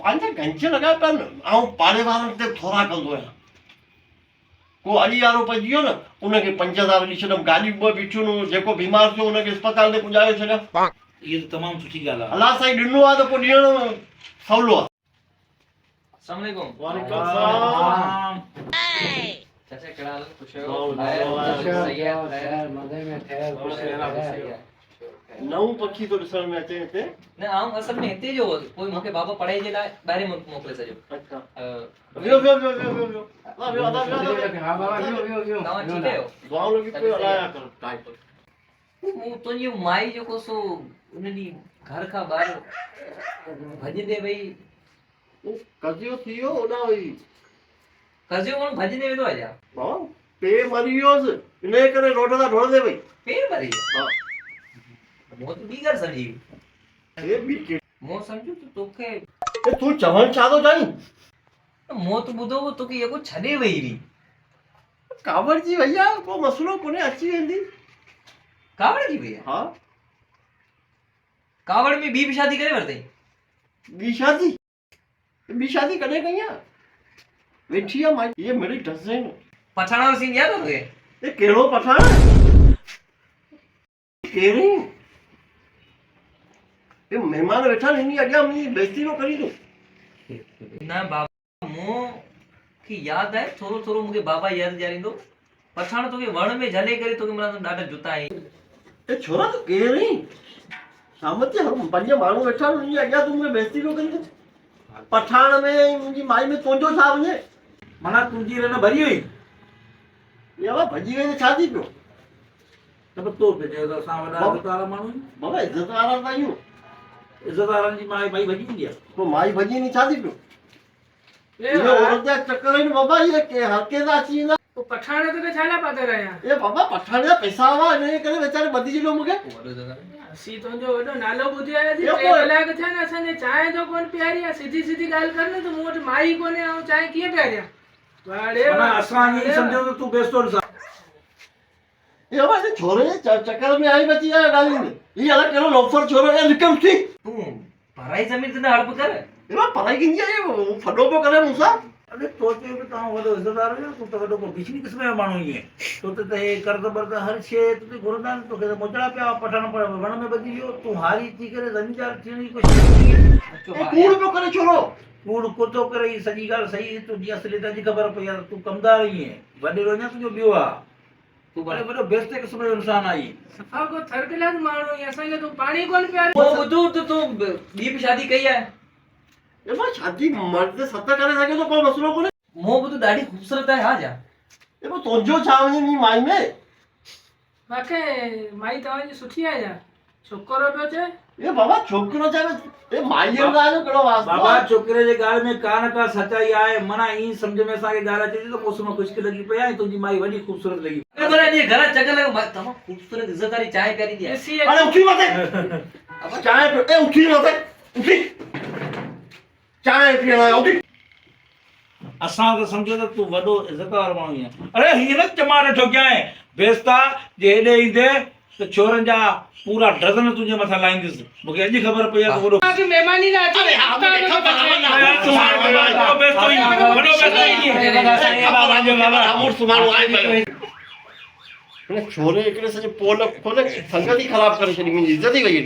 पंहिंजे गंज लॻा पिया आहिनि ऐं पाड़े वारनि ते थोरा कंदो आहियां को अड़ी वारो पइजी वियो न उनखे 5000 ॾेई छॾियमि गाॾी ॿ बीठियूं जेको बीमार थियो उनखे अस्पताल ते पुॼाए छॾियमि ये तो तमाम सुठी ॻाल्हि आहे अलाह साईं ॾिनो आहे त पोइ ॾियणु सवलो आहे अस्सलाम वालेकुम वालेकुम सलाम चाचा कड़ा हाल खुश हो मज़े में ठहर खुश नऊं पखी तो ॾिसण में अचे हिते न आऊं असल में हिते जो कोई मूंखे बाबा पढ़ाई जे लाइ ॿाहिरि मोकिले सॼो अच्छा वियो वियो वियो वियो वियो अल्लाह वियो अल्लाह वियो हां बाबा वियो तव्हां ठीक आहियो दुआऊं लॻी पियो अलाह कर टाइट मूं तुंहिंजी माई जेको सो उन ॾींहुं घर खां ॿाहिरि भॼंदे वई कजियो थी वियो ओॾा वई कजियो माण्हू भॼंदे वेंदो आहे छा भाउ पे मरी वियोसि इन करे रोड तां ढोड़ंदे वई पेर मरी हा मूं त ॿी ॻाल्हि सम्झी हे बि के मूं सम्झो त तोखे तूं चवण छा थो चाहीं मूं त ॿुधो हो तोखे इहो छॾे वई हुई कावड़ जी वई आहे को मसलो कोन्हे अची वेंदी कावड़ जी वई आहे हा कावड़ में ॿी बि शादी करे वरितई ॿी शादी कॾहिं कई आहे वेठी आहे माई ये मेरी डज़न पठाण जो सीन यादि आहे ये कहिड़ो पठाण कहिड़ी ये महिमान वेठा आहिनि हिन अॻियां मुंहिंजी बेइज़ती न करी तूं न बाबा मूंखे यादि आहे थोरो थोरो मूंखे बाबा यादि ॾियारींदो पठाण तोखे वण में झले करे तोखे माना ॾाढा जुता आई ए छोरा तूं कहिड़ी सामती पंज माण्हू वेठा आहिनि मुंहिंजे अॻियां तूं मूंखे बेइज़ती न करी पठाण में मुंहिंजी माई में तुंहिंजो छा वञे माना तुंहिंजी रन भरी हुई या भॼी वई त छा थी पियो त पोइ तो पे चयो त असां वॾा इज़त वारा माण्हू आहियूं बाबा इज़त वारा त आहियूं इज़त वारनि जी माई भई भॼी वेंदी आहे पोइ माई भॼी वञी छा थी पियो इहो औरत जा चकर आहिनि बाबा इहे हर कंहिं सां अची वेंदा पठाण ते छा लाइ पातल आहियां ए बाबा पठाण जा पैसा हुआ इन करे वीचारे ॿधी छॾियो मूंखे असीं तुंहिंजो वॾो नालो ॿुधी आयासीं इहो 3 कलाक थिया न असांजे चांहि जो कोन पीआरी आहे सिधी सिधी ॻाल्हि कर न त मूं वटि माई कोन्हे ऐं चांहि कीअं पीआरियां माना असां ईअं सम्झो त तूं बेस्तो ॾिसां ये बाबा हिन छोरे जे चकर में आई बची आहे ॻाल्हियुनि हीअ अलाए कहिड़ो लोफर छोरो आहे लिकम थी तूं पढ़ाई ज़मीन ते न हड़प कर ये बाबा पढ़ाई कंदी आहे फॾो पियो करे मूंसां अरे तो चयो कि तव्हां वॾो इज़तदार आहियो तूं त वॾो को बिजली क़िस्म जो माण्हू ईअं तो त हे कर्ज़ बर्ज़ हर शइ तुंहिंजे घुरंदा आहिनि तोखे त मोचड़ा पिया पठाण पर वण में ॿधी वियो तूं हारी थी करे ज़मीनदार थियण जी कोशिशि कई कूड़ पियो करे छोरो कूड़ कोतो करे ही सॼी ॻाल्हि सही तुंहिंजी असलियत जी ख़बर पई आहे तूं कमदार ईअं वॾेरो अञा तुंहिंजो ॿियो आहे तूं भले वॾो बेस्ते क़िस्म जो इंसान आई सफ़ा को थर्ड क्लास माण्हू आहीं असांखे तूं पाणी कोन पीआरी पोइ ॿुधो त तूं ॿी बि शादी कई आहे ये बाबा शादी मर्द सत करे सघे थो कोई मसलो कोन्हे मूं ॿुधो ॾाढी ख़ूबसूरत आहे हा जा ये बाबा तुंहिंजो छा वञे मुंहिंजी माई में मूंखे माई तव्हांजी सुठी आहे छा छोकिरो पियो चए ये बाबा छोकिरो चए ये माईअ जो कहिड़ो वास्तो बाबा छोकिरे जे ॻाल्हि में का न का सचाई आहे माना ईअं सम्झ में असांखे ॻाल्हि अचे थी त मौसम ख़ुशकी लॻी पई आहे तुंहिंजी माई वॾी ख़ूबसूरत लॻी घर चकर लॻो तमामु ख़ूबसूरत इज़त वारी चांहि प्यारी दी आहे अरे उठी मथे चांहि पियो ए उठी मथे उठी चांहि पीअण आयो उठी असां त सम्झो त तूं वॾो इज़त वारो माण्हू ईअं अरे हीअं न चमाट ठोकियां बेस्ता जे हेॾे ईंदे त छोरनि जा पूरा डज़न तुंहिंजे मथां लाहींदुसि मूंखे अॼु ख़बर पई आहे त वॾो महिमानी लाइ अचे छोरे हिकिड़े सॼे पोल खोले संगत ई ख़राब करे छॾी मुंहिंजी इज़त ई वई